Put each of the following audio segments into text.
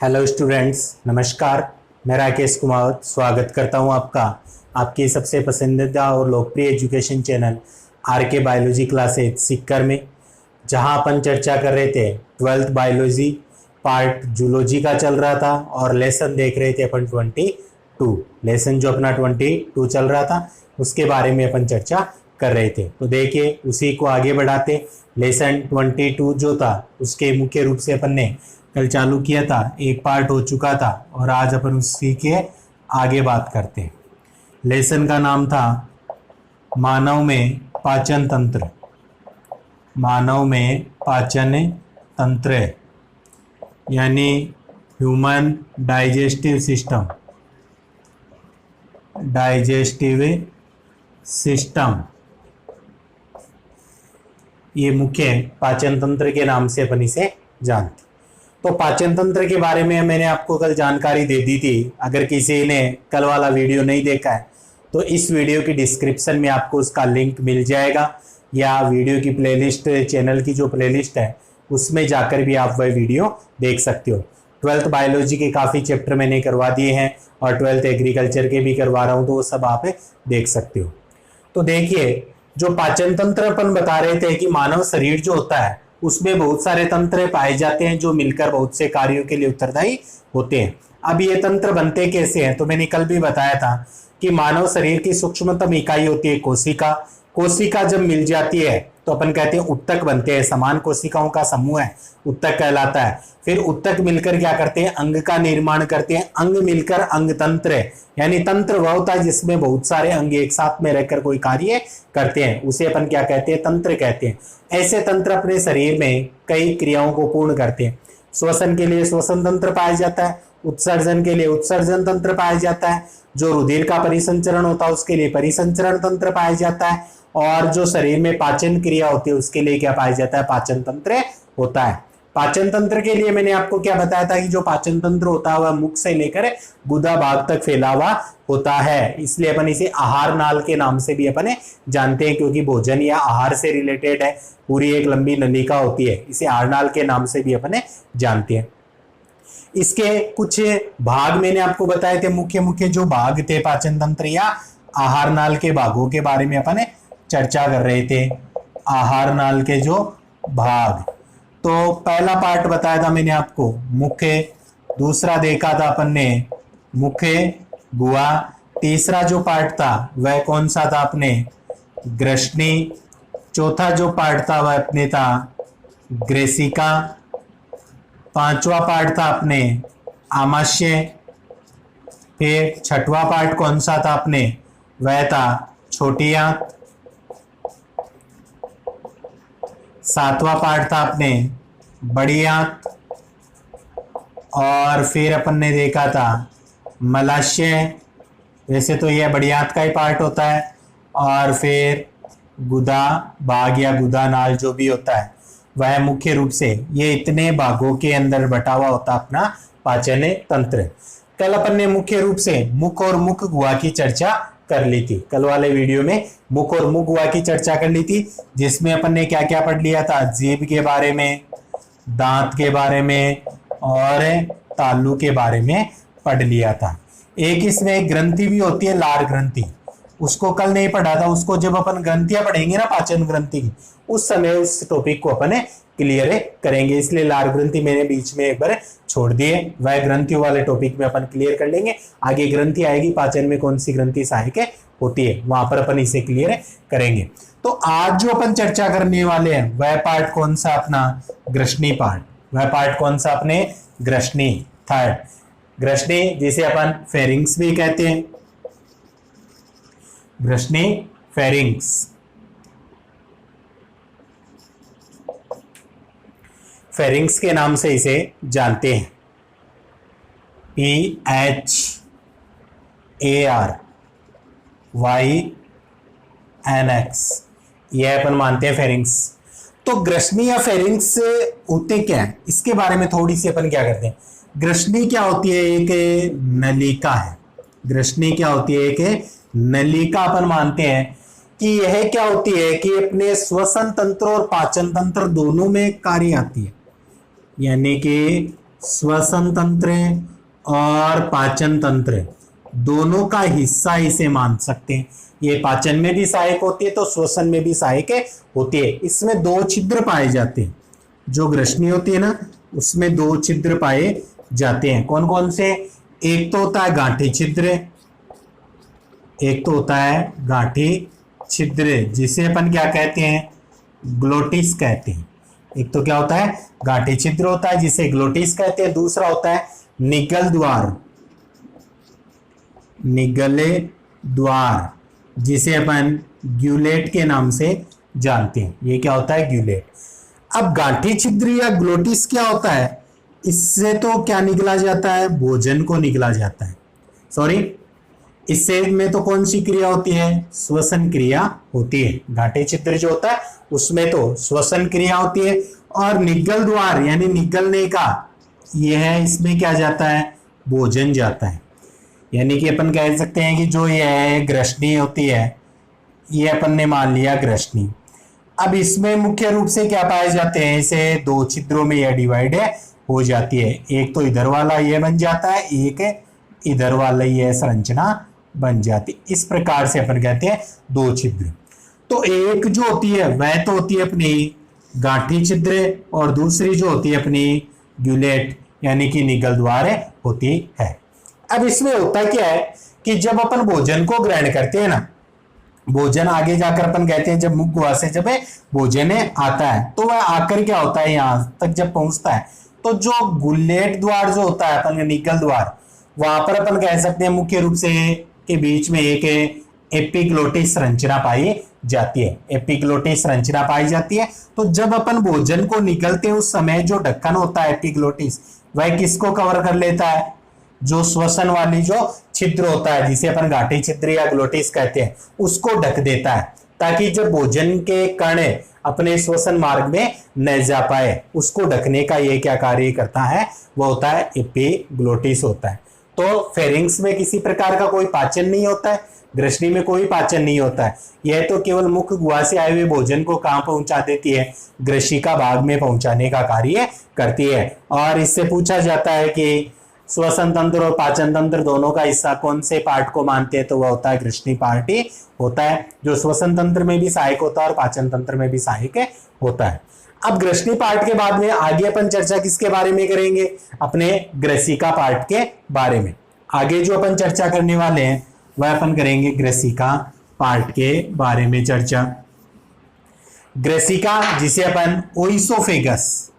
Hello students, नमस्कार। मैं राकेश कुमार स्वागत करता हूं आपका आपकी सबसे पसंदीदा और लोकप्रिय एजुकेशन चैनल आर के बायोलॉजी क्लासेज सीखकर में, जहां अपन चर्चा कर रहे थे 12th बायोलॉजी पार्ट जूलॉजी का चल रहा था और लेसन देख रहे थे अपन 22 लेसन जो अपना 22 चल रहा था उसके बारे में अपन चर्चा कर रहे थे। तो देखिए उसी को आगे बढ़ाते लेसन 22 जो था उसके मुख्य रूप से अपन ने कल चालू किया था, एक पार्ट हो चुका था और आज अपन उसी के आगे बात करते हैं। लेसन का नाम था मानव में पाचन तंत्र। मानव में पाचन तंत्र यानी human digestive system. Digestive system ये मुख्य पाचन तंत्र के नाम से अपन इसे जानते। तो पाचन तंत्र के बारे में मैंने आपको कल जानकारी दे दी थी। अगर किसी ने कल वाला वीडियो नहीं देखा है तो इस वीडियो की डिस्क्रिप्शन में आपको उसका लिंक मिल जाएगा, या वीडियो की प्लेलिस्ट, चैनल की जो प्लेलिस्ट है उसमें जाकर भी आप वह वीडियो देख सकते हो। 12th बायोलॉजी के काफ़ी चैप्टर मैंने करवा दिए हैं और 12th एग्रीकल्चर के भी करवा रहा हूँ, तो वो सब आप देख सकते हो। तो देखिए, जो पाचन तंत्र अपन बता रहे थे कि मानव शरीर जो होता है उसमें बहुत सारे तंत्र पाए जाते हैं जो मिलकर बहुत से कार्यों के लिए उत्तरदायी होते हैं। अब ये तंत्र बनते कैसे हैं, तो मैंने कल भी बताया था कि मानव शरीर की सूक्ष्मतम इकाई होती है कोशिका। कोशिका जब मिल जाती है तो अपन कहते हैं उत्तक बनते हैं। समान कोशिकाओं का समूह है, उत्तक कहलाता है। फिर उत्तक मिलकर क्या करते हैं, अंग का निर्माण करते हैं। अंग मिलकर अंग तंत्र है, यानी तंत्र वह होता है जिसमें बहुत सारे अंग एक साथ में रहकर कोई कार्य करते हैं, उसे अपन क्या कहते हैं, तंत्र कहते हैं। ऐसे तंत्र अपने शरीर में कई क्रियाओं को पूर्ण करते हैं। श्वसन के लिए श्वसन तंत्र पाया जाता है, उत्सर्जन के लिए उत्सर्जन तंत्र पाया जाता है, जो रुधिर का परिसंचरण होता है उसके लिए परिसंचरण तंत्र पाया जाता है, और जो शरीर में पाचन क्रिया होती है उसके लिए क्या पाया जाता है, पाचन तंत्र होता है। पाचन तंत्र के लिए मैंने आपको क्या बताया था कि जो पाचन तंत्र होता है वह मुख से लेकर गुदा भाग तक फैला हुआ होता है। इसलिए अपन इसे आहार नाल के नाम से भी अपन जानते हैं, क्योंकि भोजन या आहार से रिलेटेड है। पूरी एक लंबी नलिका होती है, इसे आहार नाल के नाम से भी अपन जानते हैं। इसके कुछ भाग मैंने आपको बताए थे, मुख्य मुख्य जो भाग थे पाचन तंत्र या आहार नाल के भागों के बारे में अपन चर्चा कर रहे थे। आहार नाल के जो भाग, तो पहला पार्ट बताया था मैंने आपको मुख्य, दूसरा देखा था अपन ने मुख्य गुहा, तीसरा जो पार्ट था वह कौन सा था अपने, ग्रसनी, चौथा जो पार्ट था वह अपने था ग्रेसिका, पांचवा पार्ट था अपने आमाशय, फिर छठवां पार्ट कौन सा था अपने, वह था छोटी आंत, सातवां पार्ट था अपने बड़ी आंत, और फिर अपन ने देखा था मलाशय। वैसे तो यह बड़ी आंत का ही पार्ट होता है, और फिर गुदा भाग या गुदा नाल जो भी होता है वह मुख्य रूप से ये इतने भागों के अंदर बटा हुआ होता अपना पाचन तंत्र। कल अपन ने मुख्य रूप से मुख और मुख गुहा की चर्चा कर ली थी। कल वाले वीडियो में मुख और मुख गुहा की चर्चा कर ली थी, जिसमें अपन ने क्या क्या पढ़ लिया था, जीभ के बारे में, दांत के बारे में और तालू के बारे में पढ़ लिया था। एक इसमें एक ग्रंथि भी होती है, लार ग्रंथि, उसको कल नहीं पढ़ा था। उसको जब अपन ग्रंथियां पढ़ेंगे ना पाचन ग्रंथि की, उस समय उस टॉपिक को अपन क्लियर करेंगे, इसलिए लार ग्रंथि मैंने बीच में एक बार छोड़ दिए। वह ग्रंथियों वाले टॉपिक में अपन क्लियर कर लेंगे। आगे ग्रंथि आएगी, पाचन में कौन सी ग्रंथि सहायक होती है, वहां पर अपन इसे क्लियर करेंगे। तो आज जो अपन चर्चा करने वाले हैं वह पार्ट कौन सा अपना, ग्रसनी पार्ट। वह पार्ट कौन सा अपने, ग्रसनी, थर्ड ग्रसनी, जिसे अपन फेरिंग्स भी कहते हैं, ग्रसनी फेरिंग्स। फेरिंग्स के नाम से इसे जानते हैं, PHARYNX, यह अपन मानते हैं फेरिंग्स। तो ग्रसनी या फेरिंग्स होते क्या है, इसके बारे में थोड़ी सी अपन क्या करते हैं। ग्रसनी क्या होती है, एक नलिका है। ग्रसनी क्या होती है, एक नलिका अपन मानते हैं कि यह क्या होती है कि अपने श्वसन तंत्र और पाचन तंत्र दोनों में कार्य आती है, यानी कि श्वसन तंत्र और पाचन तंत्र दोनों का हिस्सा इसे मान सकते हैं। ये पाचन में भी सहायक होती है तो श्वसन में भी सहायक होती है। इसमें दो छिद्र पाए जाते हैं, जो ग्रसनी होती है ना उसमें दो छिद्र पाए जाते हैं। कौन कौन से? एक तो होता है गांठी छिद्र, एक तो होता है गांठी छिद्र जिसे अपन क्या कहते हैं? ग्लोटिस कहते हैं। एक तो क्या होता है? गांठी छिद्र होता है जिसे ग्लोटिस कहते हैं। दूसरा होता है निगल द्वार, निगले द्वार जिसे अपन ग्यूलेट के नाम से जानते हैं। ये क्या होता है? ग्यूलेट। अब गांठी छिद्र या ग्लोटिस क्या होता है? इससे तो क्या निकला जाता है? भोजन को निकला जाता है। सॉरी, इससे में तो कौन सी क्रिया होती है? श्वसन क्रिया होती है। गांठी छिद्र जो होता है उसमें तो श्वसन क्रिया होती है। और निगल द्वार यानी निगलने का, यह है इसमें क्या जाता है? भोजन जाता है। यानी कि अपन कह सकते हैं कि जो यह ग्रसनी होती है ये अपन ने मान लिया ग्रसनी। अब इसमें मुख्य रूप से क्या पाए जाते हैं? इसे दो छिद्रों में यह डिवाइड हो जाती है। एक तो इधर वाला ये बन जाता है, एक इधर वाला ये संरचना बन जाती। इस प्रकार से अपन कहते हैं दो छिद्र। तो एक जो होती है वह तो होती है अपनी गांठी छिद्र और दूसरी जो होती है अपनी ग्यूलेट यानी कि निगल द्वार होती है। अब इसमें होता क्या है कि जब अपन भोजन को ग्रहण करते हैं ना, भोजन आगे जाकर अपन कहते हैं जब मुख गुहा से जब भोजन आता है तो वह आकर क्या होता है यहां तक जब पहुंचता है तो जो गुलेट द्वार जो होता है अपन का निगल द्वार, वहां पर अपन कह सकते हैं मुख्य रूप से के बीच में एक एपिग्लोटिस संरचना पाई जाती है। एपिग्लोटिस संरचना पाई जाती है। तो जब अपन भोजन को निगलते हैं उस समय जो ढक्कन होता है एपिग्लोटिस, वह किसको कवर कर लेता है? जो श्वसन वाली जो छिद्र होता है जिसे अपन गांठी छिद्र या ग्लोटिस कहते हैं उसको ढक देता है, ताकि जब भोजन के कण अपने श्वसन मार्ग में न जा पाए, उसको ढकने का ये क्या कार्य करता है? वो होता है एपिग्लोटिस होता है। तो फेरिंग्स में किसी प्रकार का कोई पाचन नहीं होता है, ग्रसनी में कोई पाचन नहीं होता है। यह तो केवल मुख गुहा से आए हुए भोजन को कहां पहुंचा देती है? ग्रसिका भाग में पहुंचाने का कार्य करती है। और इससे पूछा जाता है कि श्वसन तंत्र और पाचन तंत्र दोनों का हिस्सा कौन से पार्ट को मानते हैं? तो वह होता है ग्रसनी पार्ट ही होता है, जो श्वसन तंत्र में भी सहायक होता है और पाचन तंत्र में भी सहायक होता है। अब ग्रसनी पार्ट के बाद में आगे अपन चर्चा किसके बारे में करेंगे? अपने ग्रसिका पार्ट के बारे में। आगे जो अपन चर्चा करने वाले हैं वह अपन करेंगे ग्रसिका पार्ट के बारे में चर्चा। ग्रसिका जिसे अपन ओइसोफेगस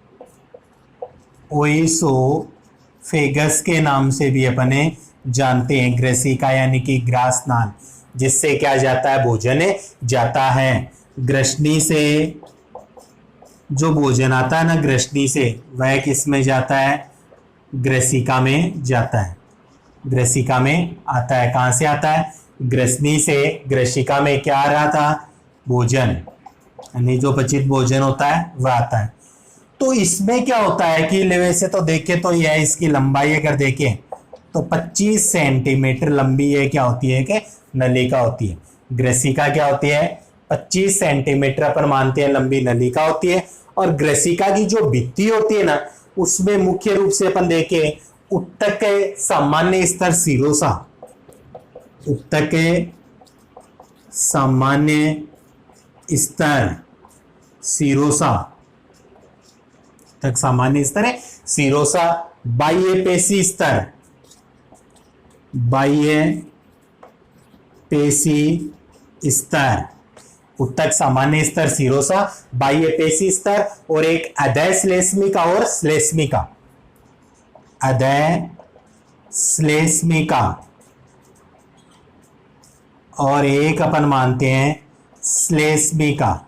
के नाम से भी अपने जानते हैं। ग्रसिका यानी कि ग्रासनाल, जिससे क्या जाता है? भोजन जाता है। ग्रसनी से जो भोजन आता है ना ग्रसनी से, वह किस में जाता है? ग्रसिका में जाता है। ग्रसिका में आता है। कहां से आता है? ग्रसनी से ग्रसिका में क्या आ रहा था? भोजन, यानी जो पचित भोजन होता है वह आता है। तो इसमें क्या होता है कि वैसे तो देखे तो यह इसकी लंबाई अगर देखें तो 25 सेंटीमीटर लंबी ये क्या होती है कि नलिका होती है। ग्रसिका क्या होती है? 25 सेंटीमीटर अपन मानते हैं लंबी नलिका होती है। और ग्रसिका की जो भित्ति होती है ना उसमें मुख्य रूप से अपन देखें उत्तक के सामान्य स्तर सिरोसा, उत्तक के सामान्य स्तर सिरोसा तक सामान्य स्तर है सिरोसा, बाह्य पेशी स्तर, बाह्य पेशी स्तर, उत्तक सामान्य स्तर सिरोसा, बाह्य पेशी स्तर और एक अधय श्लेष्मिका और श्लेष्मिका, अधय श्लेष्मिका और एक अपन मानते हैं श्लेष्मिका।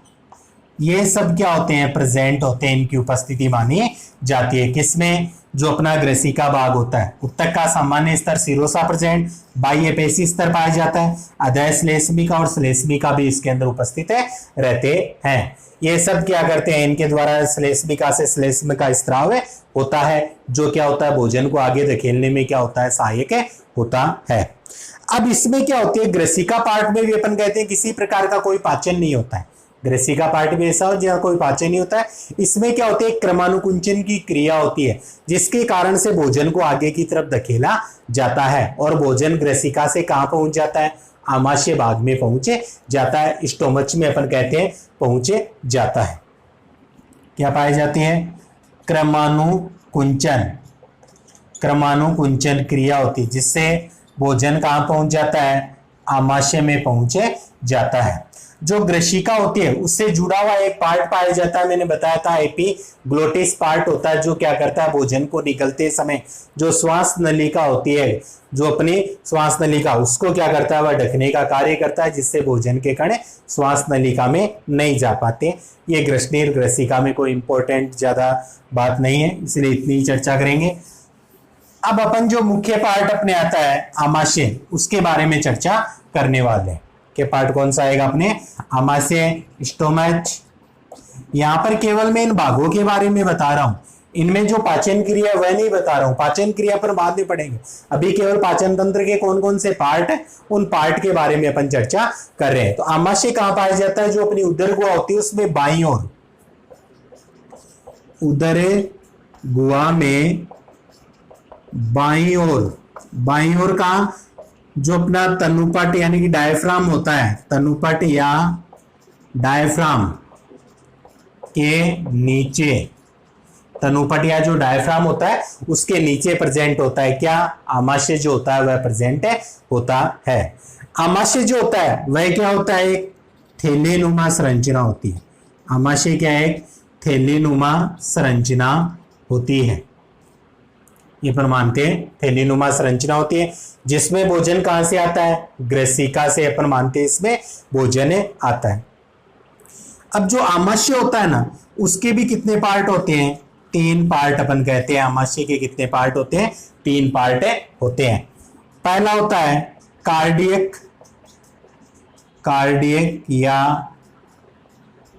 ये सब क्या होते हैं? प्रेजेंट होते हैं, इनकी उपस्थिति मानी जाती है। किसमें? जो अपना ग्रसिका भाग होता है। उत्तक का सामान्य स्तर सिरोसा प्रेजेंट, बाह्य पेशी स्तर पाया जाता है, अधय श्लेष्मिका और श्लेष्मिका भी इसके अंदर उपस्थित रहते हैं। ये सब क्या करते हैं? इनके द्वारा श्लेष्मिका से श्लेष्मिका स्त्राव होता है, जो क्या होता है? भोजन को आगे धकेलने में क्या होता है? सहायक होता है। अब इसमें क्या होती है? ग्रसिका पार्ट में भी अपन कहते हैं किसी प्रकार का कोई पाचन नहीं होता है। ग्रेसिका पार्ट भी ऐसा हो जहाँ कोई पाचन नहीं होता है। इसमें क्या होती है, क्रमानुकुंचन की क्रिया होती है जिसके कारण से भोजन को आगे की तरफ धकेला जाता है और भोजन ग्रेसिका से कहाँ पहुंच जाता है, आमाशय भाग में पहुंचे जाता है, स्टोमच में अपन कहते हैं पहुंचे जाता है। क्या पाई जाती है, क्रमानुकुंचन, क्रमानुकुंचन क्रिया होती है जिससे भोजन कहाँ पहुंच जाता है, आमाशय में पहुंचे जाता है। जो ग्रेसिका होती है उससे जुड़ा हुआ एक पार्ट पाया जाता है, मैंने बताया था एपिग्लोटिस पार्ट होता है जो क्या करता है, भोजन को निगलते समय जो श्वास नलिका होती है, जो अपनी श्वास नलिका उसको क्या करता है, वह ढकने का कार्य करता है जिससे भोजन के कण श्वास नलिका में नहीं जा पाते। ये ग्रसनीर ग्रेसिका में कोई इंपॉर्टेंट ज्यादा बात नहीं है, इसलिए इतनी ही चर्चा करेंगे। अब अपन जो मुख्य पार्ट अपने आता है आमाशय, उसके बारे में चर्चा करने वाले हैं कि पार्ट कौन सा आएगा अपने, आमाशय, स्टोमच। यहां पर केवल मैं इन भागों के बारे में बता रहा हूं, इनमें जो पाचन क्रिया वह नहीं बता रहा हूं, पाचन क्रिया पर बाद में पढ़ेंगे। अभी केवल पाचन तंत्र के कौन कौन से पार्ट है उन पार्ट के बारे में अपन चर्चा कर रहे हैं। तो आमाशय कहां पाया जाता है, जो अपनी उदर गुहा होती है उसमें बाईं ओर, उदर गुहा में बाईं ओर का जो अपना तनुपट यानी कि डायफ्राम होता है, तनुपट या डायफ्राम के नीचे, तनुपट या जो डायफ्राम होता है उसके नीचे प्रेजेंट होता है क्या, आमाशय जो होता है वह प्रेजेंट होता है। आमाशय जो होता है वह क्या होता है, एक थैलीनुमा संरचना होती है। आमाशय क्या है, एक थैलीनुमा संरचना होती है, ये पर मानते हैं थैलीनुमा संरचना होती है जिसमें भोजन कहां से आता है, ग्रेसिका से अपन मानते हैं इसमें भोजन आता है। अब जो आमाशय होता है ना उसके भी कितने पार्ट होते हैं, 3 पार्ट अपन कहते हैं। आमाशय के कितने पार्ट होते हैं, 3 पार्ट होते हैं। पहला होता है कार्डियक, कार्डियक या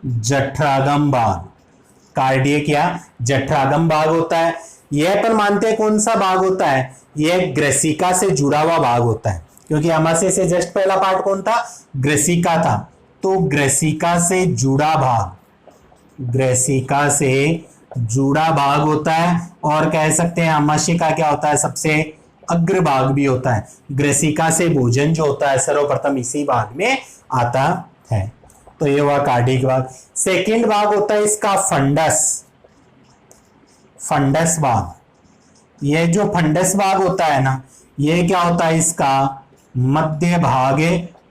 जठरागम भाग, कार्डियक या जठरागम भाग होता है। यह अपन मानते हैं कौन सा भाग होता है, यह ग्रेसिका से जुड़ा हुआ भाग होता है, क्योंकि आमाशय से जस्ट पहला पार्ट कौन था, ग्रेसिका था। तो ग्रेसिका से जुड़ा भाग, ग्रेसिका से जुड़ा भाग होता है, और कह सकते हैं आमाशय का क्या होता है, सबसे अग्र भाग भी होता है। ग्रेसिका से भोजन जो होता है सर्वप्रथम इसी भाग में आता है। तो ये हुआ कार्डिक भाग। सेकंड भाग होता है इसका फंडस, फंडस भाग। ये जो फंडस भाग होता है ना, ये क्या होता है, इसका मध्य भाग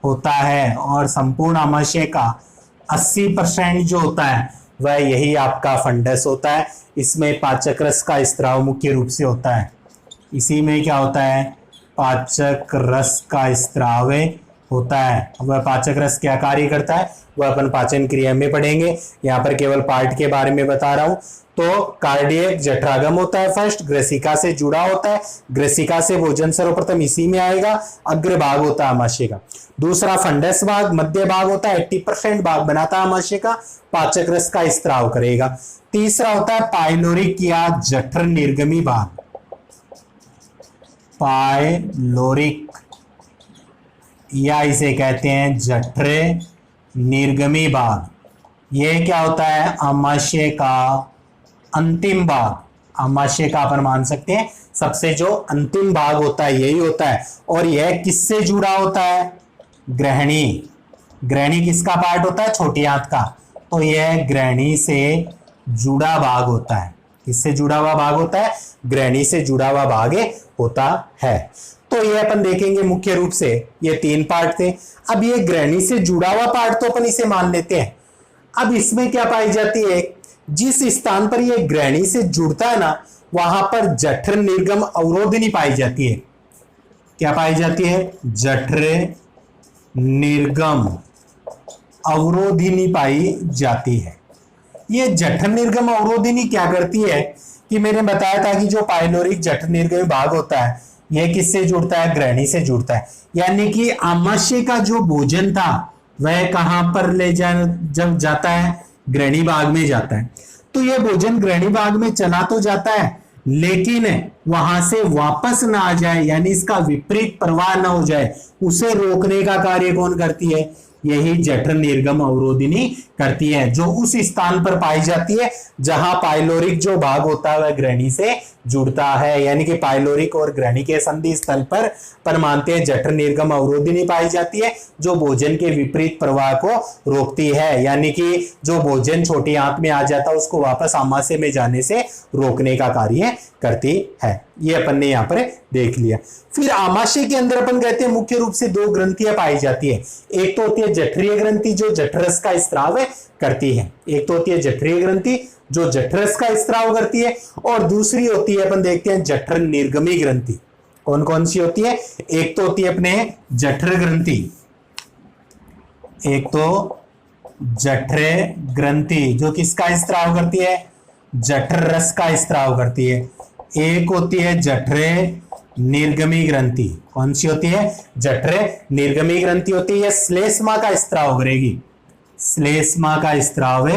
होता है, और संपूर्ण आमाशय का 80% जो होता है वह यही आपका फंडस होता है। इसमें पाचक रस का स्त्राव मुख्य रूप से होता है, इसी में क्या होता है, पाचक रस का स्त्राव होता है। वह पाचक रस क्या कार्य करता है वह अपन पाचन क्रिया में पढ़ेंगे, यहाँ पर केवल पार्ट के बारे में बता रहा हूं। तो कार्डियक जठरागम होता है फर्स्ट, ग्रेसिका से जुड़ा होता है, ग्रेसिका से भोजन सर्वप्रथम इसी में आएगा, अग्र भाग होता है आमाशय का। दूसरा फंडस भाग, मध्य भाग होता है, 80% भाग बनाता है आमाशय का, पाचक रस का स्त्राव करेगा। तीसरा होता है पाइलोरिक या जठर निर्गमी भाग, पाइलोरिक या इसे कहते हैं जठर निर्गमी भाग। यह क्या होता है, आमाशय का अंतिम भाग, आमाशय का अपन मान सकते हैं सबसे जो अंतिम भाग होता है यही होता है। और यह किससे जुड़ा होता है, ग्रहणी। ग्रहणी किसका पार्ट होता है, छोटी आंत का। तो यह ग्रहणी से जुड़ा भाग होता है, किससे जुड़ा हुआ भाग होता है, ग्रहणी से जुड़ा हुआ भाग होता है। तो ये अपन देखेंगे मुख्य रूप से ये 3 पार्ट थे। अब ये ग्रहणी से जुड़ा हुआ पार्ट तो अपन इसे मान लेते हैं। अब इसमें क्या पाई जाती है, जिस स्थान पर ये ग्रहणी से जुड़ता है ना वहां पर जठर निर्गम अवरोधिनी पाई जाती है। क्या पाई जाती है, जठर निर्गम अवरोधिनी पाई जाती है। ये जठर निर्गम अवरोधिनी क्या करती है कि मैंने बताया था कि जो पाइलोरिक जठर निर्गमी भाग होता है यह किससे जुड़ता है, ग्रहणी से जुड़ता है। यानी कि आमाशय का जो भोजन था वह कहां पर ले जब जाता है, ग्रहणी भाग में जाता है। तो यह भोजन ग्रहणी भाग में चला तो जाता है लेकिन वहां से वापस ना आ जाए, यानी इसका विपरीत प्रवाह ना हो जाए, उसे रोकने का कार्य कौन करती है, यही जठर निर्गम अवरोधिनी करती है, जो उस स्थान पर पाई जाती है जहां पाइलोरिक जो भाग होता है वह ग्रहणी से जुड़ता है। यानी कि पाइलोरिक और ग्रहणी के संधि स्थल पर मानते हैं जठर निर्गम अवरोधिनी पाई जाती है, जो भोजन के विपरीत प्रवाह को रोकती है। यानी कि जो भोजन छोटी आंत में आ जाता है उसको वापस आमाशय में जाने से रोकने का कार्य करती है। ये अपन ने यहाँ पर देख लिया। फिर आमाशय के अंदर अपन कहते हैं मुख्य रूप से दो ग्रंथियां पाई जाती है। एक तो होती है जठरीय ग्रंथि जो जठरस का स्त्राव करती है, एक तो होती है जठरीय ग्रंथि जो जठरस का स्त्राव करती है, और दूसरी होती है अपन देखते हैं जठर निर्गमी ग्रंथि। कौन कौन सी होती है? एक तो होती है अपने जठर ग्रंथि, एक तो जठर ग्रंथि जो किसका स्त्राव करती है? जठर रस का स्त्राव करती है। एक होती है जठर निर्गमी ग्रंथि। कौन सी होती है? जठर निर्गमी ग्रंथि होती है, श्लेष्मा का स्त्राव करेगी, श्लेष्मा का स्त्राव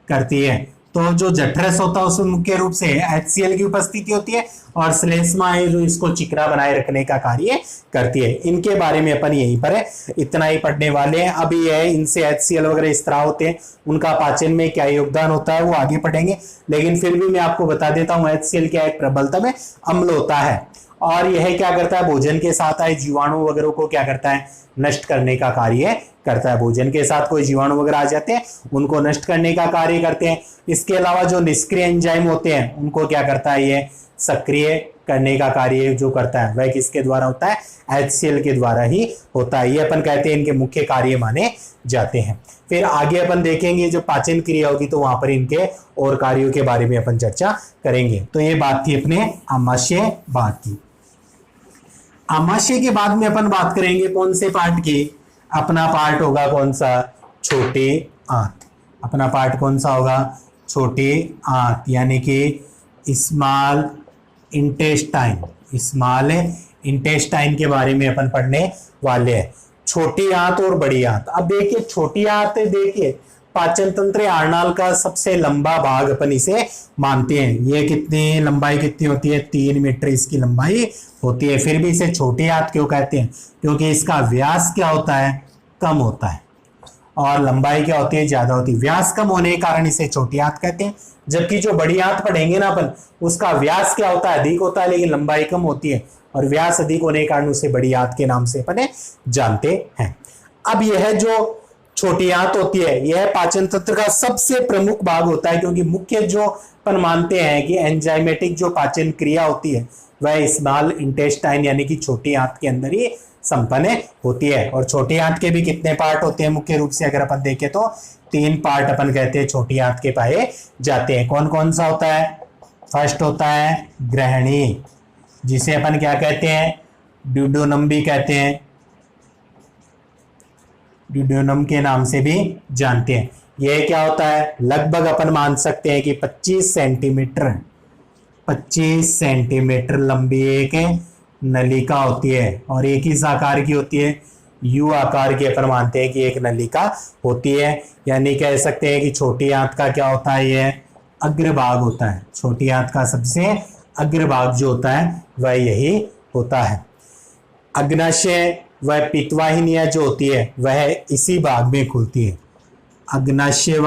करती है। तो जो जठरस होता है उसमें मुख्य रूप से HCl की उपस्थिति होती है, और श्लेष्मा है जो इसको चिकना बनाए रखने का कार्य करती है। इनके बारे में अपन यहीं पर इतना ही पढ़ने वाले हैं। अभी यह इनसे HCl वगैरह स्त्राव होते हैं, उनका पाचन में क्या योगदान होता है वो आगे पढ़ेंगे, लेकिन फिर भी मैं आपको बता देता हूँ HCl क्या एक प्रबलतम अम्ल होता है, और यह क्या करता है? भोजन के साथ आए जीवाणु वगैरह को क्या करता है? नष्ट करने का कार्य करता है। भोजन के साथ कोई जीवाणु वगैरह आ जाते हैं उनको नष्ट करने का कार्य करते हैं। इसके अलावा जो निष्क्रिय एंजाइम होते हैं उनको क्या करता है? ये सक्रिय करने का कार्य जो करता है वह किसके द्वारा होता है? HCl के द्वारा ही होता है। ये अपन कहते हैं इनके मुख्य कार्य माने जाते हैं। फिर आगे अपन देखेंगे जो पाचन क्रिया होगी तो वहां पर इनके और कार्यों के बारे में अपन चर्चा करेंगे। तो ये बात थी अपने आमाशय भाग की। आमाशय के बाद में अपन बात करेंगे कौन से पार्ट की? अपना पार्ट होगा कौन सा? छोटी आंत। अपना पार्ट कौन सा होगा? छोटी आंत, यानी कि स्मॉल इंटेस्टाइन। स्मॉल इंटेस्टाइन के बारे में अपन पढ़ने वाले हैं। छोटी आंत और बड़ी आंत। अब देखिए छोटी आंत, देखिए पाचन तंत्र आर्नाल का सबसे लंबा भाग अपन इसे मानते हैं। ये कितनी लंबाई कितनी होती है? 3 मीटर इसकी लंबाई होती है। फिर भी इसे छोटी आंत क्यों कहते हैं? क्योंकि इसका व्यास क्या होता है? कम होता है, और लंबाई क्या होती है? ज्यादा होती है। व्यास कम होने के कारण इसे छोटी आंत कहते हैं। जबकि जो बड़ी आंत पढ़ेंगे ना अपन, उसका व्यास क्या होता है? अधिक होता है, लेकिन लंबाई कम होती है, और व्यास अधिक होने के कारण उसे बड़ी आंत के नाम से अपन जानते हैं। अब यह जो छोटी आंत होती है यह पाचन तंत्र का सबसे प्रमुख भाग होता है, क्योंकि मुख्य जो अपन मानते हैं कि एंजाइमेटिक जो पाचन क्रिया होती है वह स्मॉल इंटेस्टाइन यानी कि छोटी आंत के अंदर ही संपन्न होती है। और छोटी आंत के भी कितने पार्ट होते हैं? मुख्य रूप से अगर अपन देखें तो 3 पार्ट अपन कहते हैं छोटी आंत के पाए जाते हैं। कौन कौन सा होता है? फर्स्ट होता है ग्रहणी, जिसे अपन क्या कहते हैं? ड्यूडेनम भी कहते हैं, ड्यूडेनम के नाम से भी जानते हैं। यह क्या होता है? लगभग अपन मान सकते हैं कि 25 सेंटीमीटर लंबी एक नलिका होती है, और एक ही आकार की होती है, यू आकार की अपन मानते हैं कि एक नलिका होती है। यानी कह सकते हैं कि छोटी आंत का क्या होता है? यह अग्रभाग होता है। छोटी आंत का सबसे अग्रभाग जो होता है वह यही होता है। अग्नाशय वह पित्तवाहिनियां जो होती है वह इसी भाग में खुलती है। अग्नाशय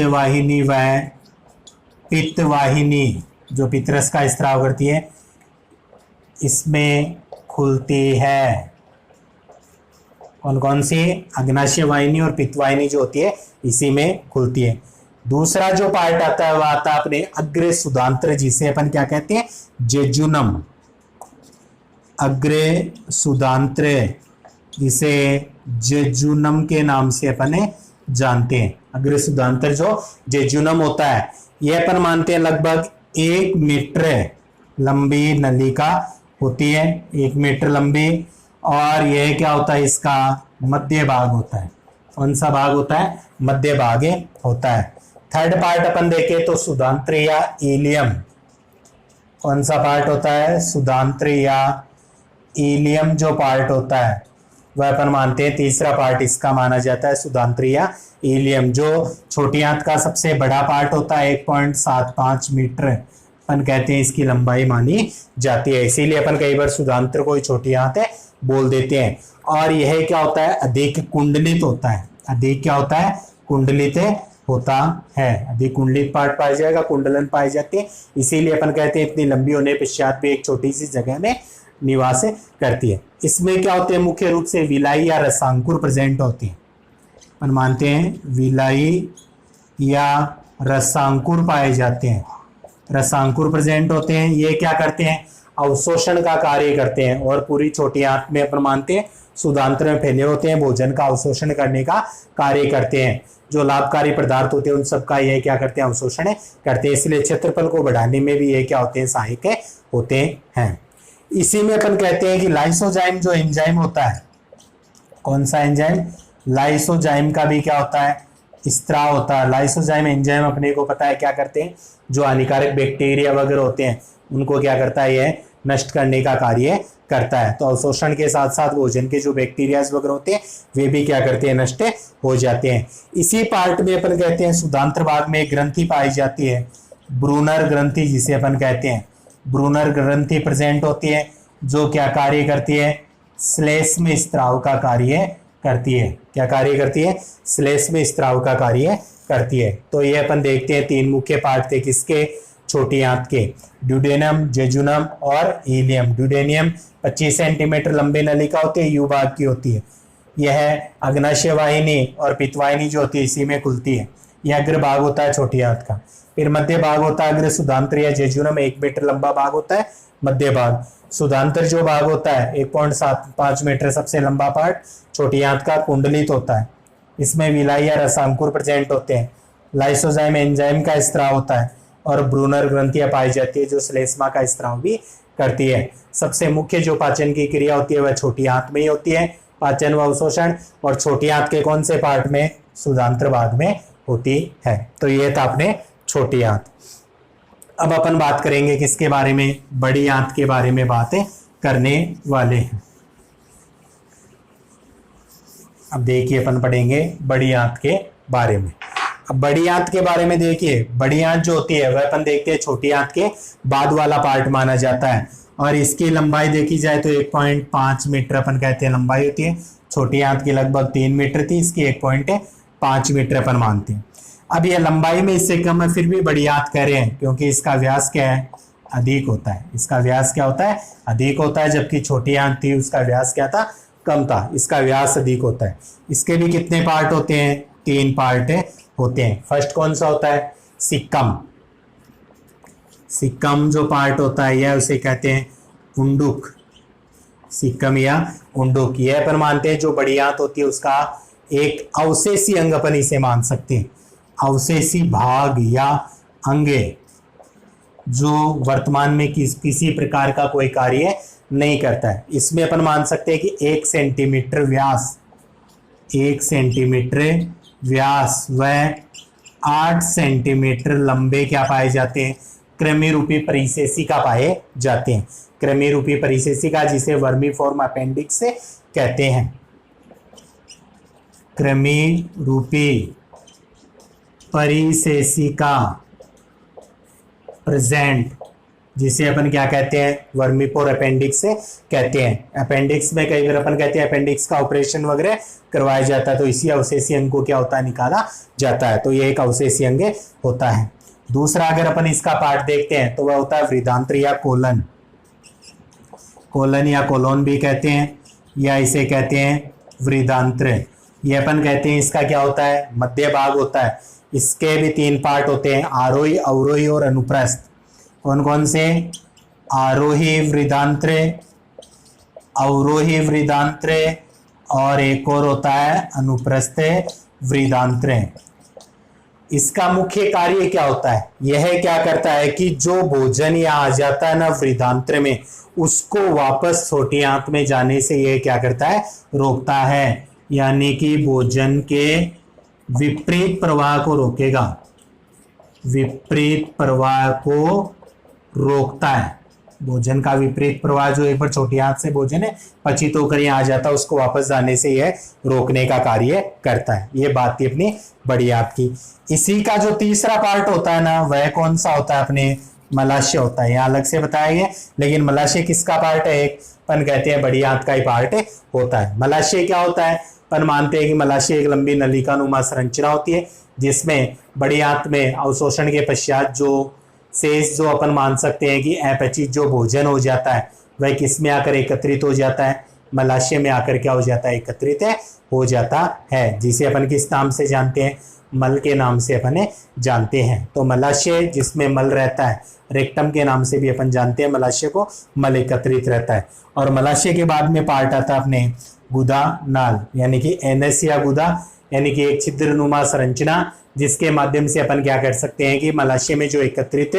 वाहिनी वह पित्तवाहिनी जो पित्तरस का स्त्राव करती है इसमें खुलती है। कौन कौन सी? अग्नाशय वाहिनी और पित्तवाहिनी जो होती है इसी में खुलती है। दूसरा जो पार्ट आता है वह आता है अपने अग्र सुदांत्र, जिसे अपन क्या कहते हैं? जेजुनम। अग्र सुदांत्र जिसे जेजुनम के नाम से अपन जानते हैं। अग्र सुदांत्र जो जेजुनम होता है यह अपन मानते हैं लगभग 1 मीटर लंबी नलिका होती है, 1 मीटर लंबी, और यह क्या होता है? इसका मध्य भाग होता है। कौन सा भाग होता है? मध्य भाग होता है। थर्ड पार्ट अपन देखें तो सुदांत्र या इलियम। कौन सा पार्ट होता है? सुदांत्र या इलियम जो पार्ट होता है वह अपन मानते हैं तीसरा पार्ट इसका माना जाता है सुदांत्र या इलियम, जो छोटी आंत का सबसे बड़ा पार्ट होता है। 1.75 मीटर अपन कहते हैं इसकी लंबाई मानी जाती है। इसीलिए अपन कई बार सुदांत्र को ही छोटी आंत है बोल देते हैं। और यह क्या होता है, अधिक कुंडलित होता है। अधिक क्या होता है, कुंडलित होता है। अधिक कुंडलित पार्ट पाया जाएगा, कुंडलन पाई जाती है। इसीलिए अपन कहते हैं इतनी लंबी होने पश्चात भी एक छोटी सी जगह में निवास करती है। इसमें क्या होते हैं, मुख्य रूप से विलाई या रसांकुर प्रेजेंट होती है। अपन मानते हैं विलाई या रसांकुर पाए जाते हैं, रसांकुर प्रेजेंट होते हैं। ये क्या करते हैं, अवशोषण का कार्य करते हैं। और पूरी छोटी आंत में अपन मानते हैं सुदांत्र में फैले होते हैं, भोजन का अवशोषण करने का कार्य करते हैं। जो लाभकारी पदार्थ होते हैं उन सबका ये क्या करते हैं, अवशोषण करते हैं। इसलिए क्षेत्रफल को बढ़ाने में भी ये क्या होते हैं, सहायक होते हैं। इसी में अपन कहते हैं कि लाइसोजाइम जो एंजाइम होता है, कौन सा एंजाइम, लाइसोजाइम का भी क्या होता है, स्त्राव होता है। लाइसोजाइम एंजाइम अपने को पता है क्या करते हैं, जो हानिकारक बैक्टीरिया वगैरह होते हैं उनको क्या करता है, यह नष्ट करने का कार्य करता है। तो अवशोषण के साथ साथ भोजन के जो बैक्टीरिया वगैरह होते हैं वे भी क्या करते हैं, नष्ट हो जाते हैं। इसी पार्ट में अपन कहते हैं सुदांत्र भाग में एक ग्रंथि पाई जाती है, ब्रूनर ग्रंथि जिसे अपन कहते हैं। ब्रूनर ग्रंथि प्रेजेंट होती है, जो क्या कार्य करती है, श्लेष्म स्त्राव का कार्य करती है। क्या कार्य करती है, श्लेष्म स्त्राव का कार्य करती है। तो ये अपन देखते हैं तीन मुख्य पार्ट थे किसके, छोटी आंत के, ड्यूडेनम, जेजुनम और इलियम। ड्यूडेनियम 25 सेंटीमीटर लंबे नलिका होती है, यू भाग की होती है। यह अग्नाशय वाहिनी और पित्तवाहिनी जो होती है इसी में खुलती है। यह अग्र भाग होता है छोटी आंत का। फिर मध्य भाग होता है अग्र सुदांत्र या जेजुनम, 1 मीटर लंबा भाग होता है मध्य भाग। सुदांत्र जो भाग होता है 1.75 मीटर सबसे लंबा पार्ट छोटी आंत का, कुंडलित होता है। इसमें विलाई या रसांकुर प्रेजेंट होते हैं। लाइसोजाइम एंजाइम का स्त्राव होता है और ब्रूनर ग्रंथियां पाई जाती है जो श्लेष्मा का स्त्राव भी करती है। सबसे मुख्य जो पाचन की क्रिया होती है वह छोटी आंत में ही होती है, पाचन व अवशोषण। और छोटी आंत के कौन से पार्ट में, सुदांत्र भाग में होती है। तो ये था अपने छोटी आंत। अब अपन बात करेंगे किसके बारे में, बड़ी आंत के बारे में बातें करने वाले हैं। अब देखिए अपन पढ़ेंगे बड़ी आंत के बारे में। अब बड़ी आंत के बारे में देखिए, बड़ी आंत जो होती है वह अपन देखते हैं छोटी आंत के बाद वाला पार्ट माना जाता है। और इसकी लंबाई देखी जाए तो 1.5 मीटर अपन कहते हैं लंबाई होती है। छोटी आंत की लगभग 3 मीटर थी, इसकी 1.5 मीटर अपन मानते हैं। अब यह लंबाई में इससे कम है, फिर भी बड़ी आंत कह रहे हैं क्योंकि इसका व्यास क्या है, अधिक होता है। इसका व्यास क्या होता है, अधिक होता है। जबकि छोटी आंत थी उसका व्यास क्या था, कम था, इसका व्यास अधिक होता है। इसके भी कितने पार्ट होते हैं, 3 पार्ट होते हैं। फर्स्ट कौन सा होता है, सिक्कम। सिक्कम जो पार्ट होता है यह उसे कहते हैं उंडुक, सिक्कम या उंडुक। यह अपन मानते हैं जो बड़ी आंत होती है उसका एक अवशेषी अंग अपन इसे मान सकते हैं। अवशेषी भाग या अंगे जो वर्तमान में किसी प्रकार का कोई कार्य नहीं करता है। इसमें अपन मान सकते हैं कि 1 सेंटीमीटर व्यास, 1 सेंटीमीटर व्यास व 8 सेंटीमीटर लंबे क्या पाए जाते हैं, कृमि रूपी परिशेषिका पाए जाते हैं। कृमि रूपी परिशेषिका जिसे वर्मीफॉर्म अपेंडिक्स से कहते हैं। कृमि रूपी परिशेषिका प्रेजेंट जिसे अपन क्या कहते हैं, वर्मीफॉर्म अपेंडिक्स से कहते हैं। अपेंडिक्स में कई बार अपन कहते हैं अपेंडिक्स का ऑपरेशन वगैरह करवाया जाता है, तो इसी अवशेषी अंग को क्या होता है, निकाला जाता है। तो ये एक अवशेषी अंग होता है। दूसरा अगर अपन इसका पार्ट देखते हैं तो वह होता है वृदांत्र या कोलन। कोलन या कोलोन भी कहते हैं, या इसे कहते हैं वृदांत्र। ये अपन कहते हैं इसका क्या होता है, मध्य भाग होता है। इसके भी 3 पार्ट होते हैं, आरोही, अवरोही और अनुप्रस्थ। कौन कौन से, आरोही वृदांत्र, अवरोही वृदांत्र और एक और होता है अनुप्रस्थ वृदांत्र। इसका मुख्य कार्य क्या होता है, यह क्या करता है कि जो भोजन यहाँ आ जाता है ना वृदांत्र में, उसको वापस छोटी आंत में जाने से यह क्या करता है, रोकता है। यानी कि भोजन के विपरीत प्रवाह को रोकेगा, विपरीत प्रवाह को रोकता है। भोजन का विपरीत प्रवाह जो एक बार छोटी आंत से भोजन है पचित होकर यहाँ आ जाता है, उसको वापस जाने से यह रोकने का कार्य करता है। ये बात थी अपनी बड़ी आंत की। इसी का जो तीसरा पार्ट होता है ना, वह कौन सा होता है, अपने मलाशय होता है, यहाँ अलग से बताया गया। लेकिन मलाशय किसका पार्ट है? एक अपन कहते हैं बड़ी आंत का ही पार्ट होता है। मलाशय क्या होता है? अपन मानते हैं कि मलाशय एक लंबी नलिकानुमा संरचना होती है जिसमें बड़ी आंत में अवशोषण के पश्चात जो शेष जो अपन मान सकते हैं कि अपचित जो भोजन हो जाता है वह किस में आकर एकत्रित हो जाता है? मलाशय में आकर क्या हो जाता है? एकत्रित हो जाता है, जिसे अपन किस नाम से जानते हैं? मल के नाम से अपन जानते हैं। तो मलाशय जिसमें मल रहता है, रेक्टम के नाम से भी अपन जानते हैं मलाशय को, मल एकत्रित रहता है। और मलाशय के बाद में पार्ट आता है अपने गुदा नाल, यानी कि एनएस या गुदा, यानी कि एक छिद्रनुमा संरचना जिसके माध्यम से अपन क्या कर सकते हैं कि मलाशय में जो एकत्रित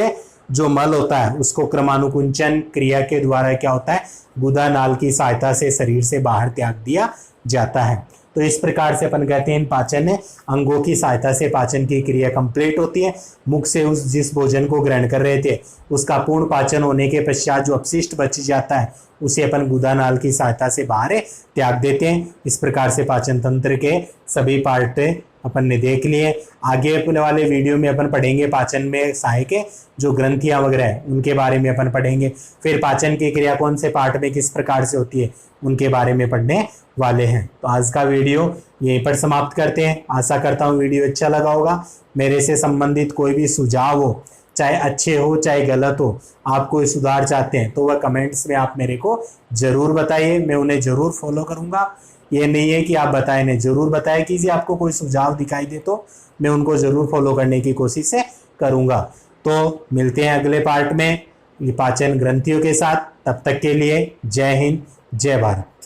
जो मल होता है उसको क्रमानुकुंचन क्रिया के द्वारा क्या होता है? गुदा नाल की सहायता से शरीर से बाहर त्याग दिया जाता है। तो इस प्रकार से अपन कहते हैं इन पाचन अंगों की सहायता से पाचन की क्रिया कंप्लीट होती है। मुख से उस जिस भोजन को ग्रहण कर रहे थे उसका पूर्ण पाचन होने के पश्चात जो अपशिष्ट बच जाता है उसे अपन गुदा नाल की सहायता से बाहर त्याग देते हैं। इस प्रकार से पाचन तंत्र के सभी पार्ट अपन ने देख लिए। आगे अपने वाले वीडियो में अपन पढ़ेंगे पाचन में सहायक जो ग्रंथियां वगैरह हैं उनके बारे में अपन पढ़ेंगे। फिर पाचन की क्रिया कौन से पार्ट में किस प्रकार से होती है उनके बारे में पढ़ने वाले हैं। तो आज का वीडियो यहीं पर समाप्त करते हैं। आशा करता हूँ वीडियो अच्छा लगा होगा। मेरे से संबंधित कोई भी सुझाव हो, चाहे अच्छे हो चाहे गलत हो, आप कोई सुधार चाहते हैं तो वह कमेंट्स में आप मेरे को ज़रूर बताइए, मैं उन्हें ज़रूर फॉलो करूँगा। ये नहीं है कि आप बताएं नहीं, ज़रूर बताया कीजिए। आपको कोई सुझाव दिखाई दे तो मैं उनको ज़रूर फॉलो करने की कोशिश करूँगा। तो मिलते हैं अगले पार्ट में पाचन ग्रंथियों के साथ। तब तक के लिए जय हिंद, जय भारत।